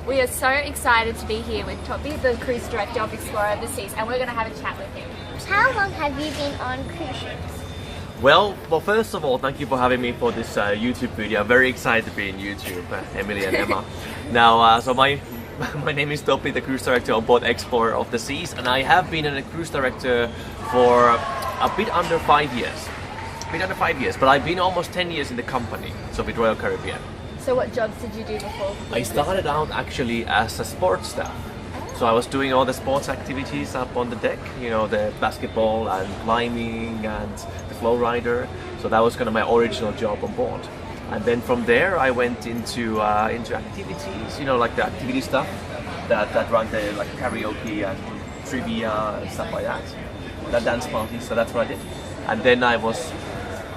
We are so excited to be here with Topi, the Cruise Director of Explorer of the Seas, and we're going to have a chat with him. How long have you been on cruise ships? Well, first of all, thank you for having me for this YouTube video. I'm very excited to be in YouTube, Emily and Emma. Now, so my name is Topi, the Cruise Director on board Explorer of the Seas, and I have been a Cruise Director for a bit under 5 years. But I've been almost 10 years in the company, so with Royal Caribbean. So what jobs did you do before? I started out actually as a sports staff. So I was doing all the sports activities up on the deck, you know, the basketball and climbing and the flow rider. So that was kind of my original job on board. And then from there I went into activities, you know, like the activity stuff that run the like karaoke and trivia and stuff like that. That dance party, so that's what I did. And then I was,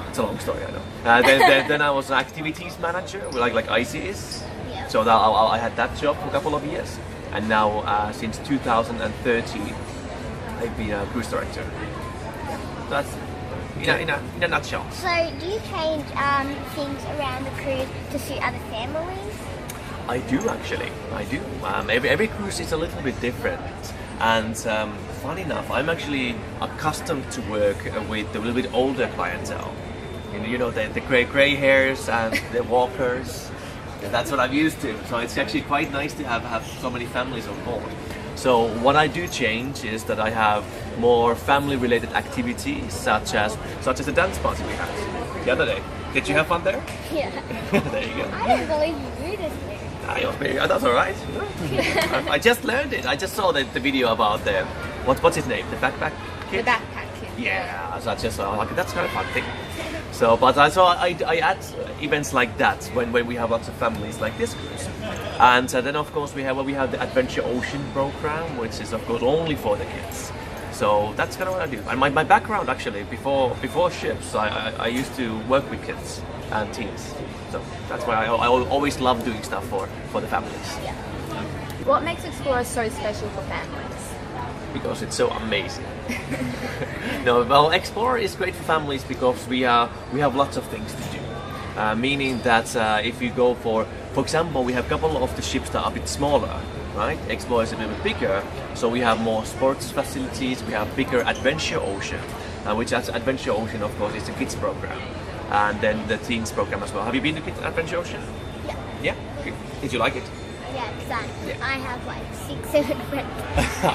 it's a long story, I know. Then I was an activities manager, like IC is. Yeah. So that I had that job for a couple of years. And now, since 2013, I've been a cruise director. That's in a nutshell. So do you change things around the cruise to suit other families? I do actually, I do. Every cruise is a little bit different. And funny enough, I'm actually accustomed to work with a little bit older clientele. You know, the grey hairs and the walkers. That's what I'm used to. So it's actually quite nice to have so many families on board. So what I do change is that I have more family-related activities, such as the dance party we had the other day. Did you have fun there? Yeah. There you go. I don't believe you do this thing. That's all right. I just learned it. I just saw the video about the what's his name? The backpack kid. The backpack kid. Yeah. So I just like that's kind of fun thing. So, but I add events like that when we have lots of families like this cruise. And then of course we have the Adventure Ocean program, which is of course only for the kids. So that's kind of what I do. And my background actually before ships, I used to work with kids and teens. So that's why I always love doing stuff for the families. Yeah. What makes Explorer so special for families? Because it's so amazing. No, well, Explorer is great for families because we have lots of things to do. Meaning that if you go for example, we have a couple of the ships that are a bit smaller, right? Explorer is a little bit bigger, so we have more sports facilities. We have bigger Adventure Ocean, which is Adventure Ocean, of course, is the kids program, and then the teens program as well. Have you been to Adventure Ocean? Yeah. Yeah. Okay. Did you like it? Yeah, because I have like 6, 7 friends.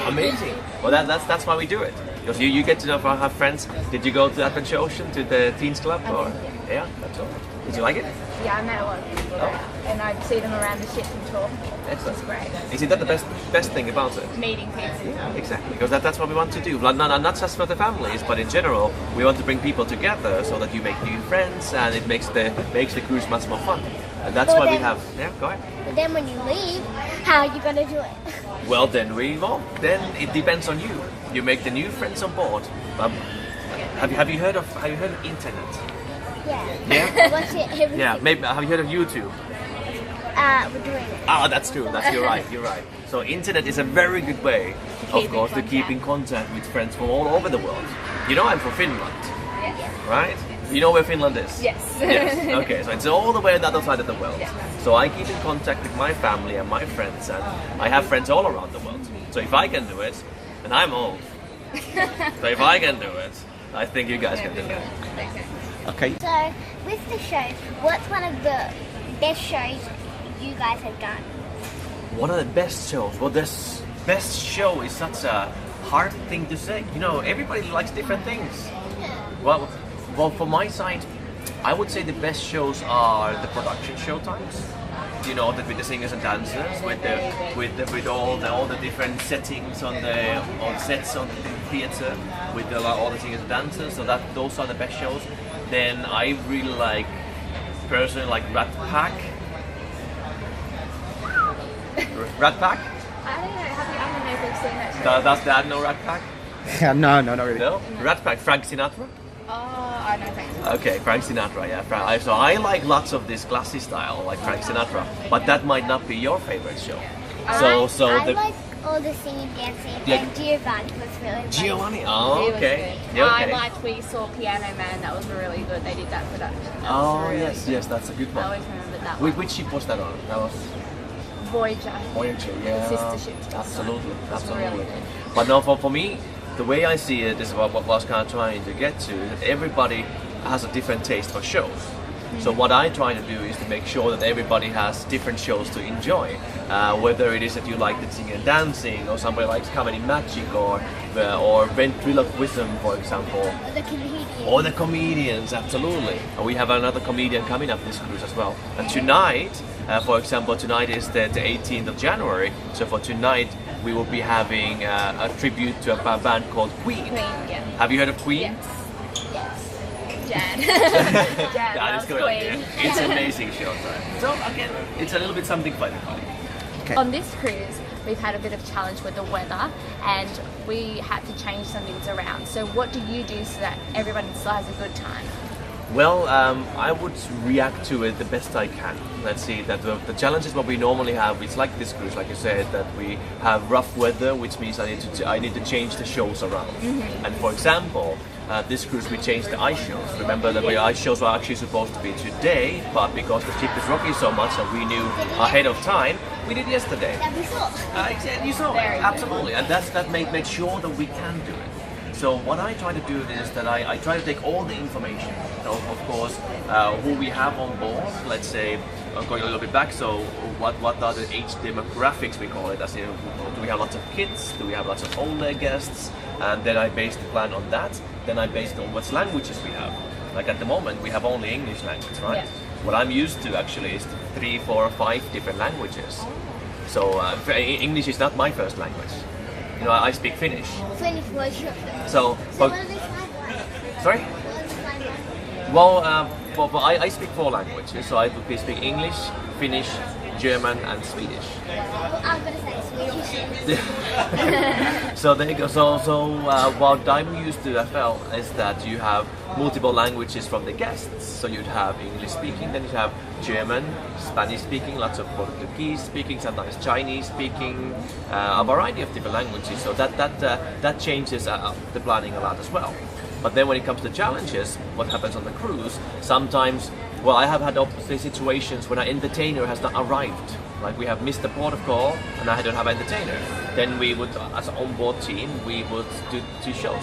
Amazing. Well, that's why we do it. Because you get to have friends. Did you go to Adventure Ocean, to the Teens Club? Or? Yeah, that's all. Did you like it? Yeah, I met a lot of people there, and I see them around the ship and talk. Excellent. It's great. Isn't that the best thing about it? Meeting people. Yeah, exactly. Because that's what we want to do. Not just for the families, but in general, we want to bring people together so that you make new friends, and it makes the cruise much more fun. And that's why we have. Yeah, go ahead. But then when you leave, how are you going to do it? Well, then it depends on you. You make the new friends on board. Have you heard of internet? Yeah. Yeah. Watch it every Yeah. Maybe have you heard of YouTube? We're doing it. Ah, that's true. You're right. So internet is a very good way, of course, to keep in contact with friends from all over the world. You know, I'm from Finland, right? You know where Finland is? Yes. Yes. Okay, so it's all the way on the other side of the world. Yeah. So I keep in contact with my family and my friends, and I have friends all around the world. So if I can do it, and I'm old, so if I can do it, I think you guys can do it. Okay. So, with the shows, what's one of the best shows you guys have done? One of the best shows. Well, this best show is such a hard thing to say. You know, everybody likes different things. Well, from my side, I would say the best shows are the production show times. You know, that with the singers and dancers, with all the different settings on sets on the theatre, with all the singers and dancers. So those are the best shows. Then I really personally like Rat Pack. Rat Pack? I don't know. I don't know if I've seen that show. Does Dad know Rat Pack? No, not really. No? Rat Pack, Frank Sinatra? Oh, I know thanks. Okay, Frank Sinatra, yeah. So I like lots of this classy style, like Frank Sinatra, but that might not be your favorite show. I like all the singing, dancing, and Giovanni was really funny. Giovanni, oh, It was okay. good. Yeah, I okay. liked We Saw Piano Man. That was really good. They did that production. That Oh, was really yes, good. yes, that's a good I one. always remembered that one. Which ship was that on? That was Voyager. Voyager, yeah. Sister ship. Absolutely, It's absolutely. really good. But no, for me, the way I see it is what I was kind of trying to get to. That everybody has a different taste for shows. So what I try to do is to make sure that everybody has different shows to enjoy. Whether it is that you like the singing and dancing, or somebody likes comedy magic, or ventriloquism, for example. Or the comedian. Or the comedians, absolutely. And we have another comedian coming up this cruise as well. And tonight, for example, tonight is the 18th of January. So for tonight, we will be having a tribute to a band called Queen. Queen, yeah. Have you heard of Queen? Yes. Dad. Dad That loves is good. Queen. It's an amazing show, right? So again, it's a little bit something for everybody. On this cruise, we've had a bit of challenge with the weather and we had to change some things around. So what do you do so that everyone still has a good time? Well, I would react to it the best I can. Let's see, that the challenge is what we normally have. It's like this cruise, like you said, that we have rough weather, which means I need to change the shows around. And for example, this cruise we changed the ice shows. Remember that the ice shows were actually supposed to be today, but because the ship is rocking so much and we knew ahead of time, we did yesterday. That we saw. Exactly, you saw Very it, good. absolutely, and that made sure that we can do it. So what I try to do is that I try to take all the information, of course, who we have on board. Let's say, going a little bit back, so what are the age demographics, we call it, as in, do we have lots of kids, do we have lots of older guests, and then I base the plan on that. Then I base it on what languages we have. Like at the moment, we have only English language, right? Yeah. What I'm used to actually is 3, 4, 5 different languages. So English is not my first language. You know, I speak Finnish. Finnish was your So, what are they like? sorry? What are they like? Well, I speak 4 languages. So I would speak English, Finnish, German, and Swedish. Well, I'm gonna say Swedish. So there you go. So what I'm used to, I felt, is that you have multiple languages from the guests. So you'd have English speaking, then you have German, Spanish speaking, lots of Portuguese speaking, sometimes Chinese speaking, a variety of different languages. So that changes the planning a lot as well. But then when it comes to challenges, what happens on the cruise? Sometimes, well, I have had obviously situations when an entertainer has not arrived. Like we have missed the port of call and I don't have an entertainer. Then we would, as an onboard team, we would do 2 shows.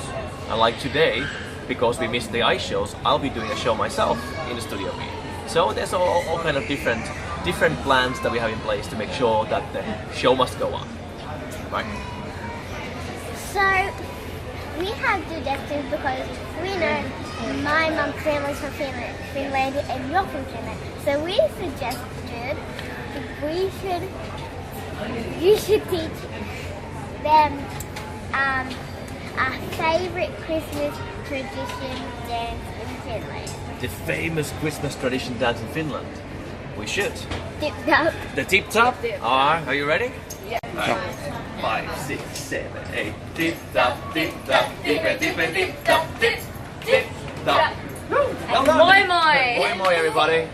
And like today, because we missed the ice shows, I'll be doing a show myself in the Studio B. So there's all kind of different plans that we have in place to make sure that the show must go on. Right? So we have to do this because we know my mum's family's from Finland and you're from Finland. So we suggested you should teach them our favourite Christmas tradition dance in Finland. The famous Christmas tradition dance in Finland. We should. Tip top. The tip top? Tip top. Alright, are you ready? Yeah. Right. 5, 6, 7, 8. Tip top, tip top, tip tip top, tip top. And moi moi! Moi moi, everybody.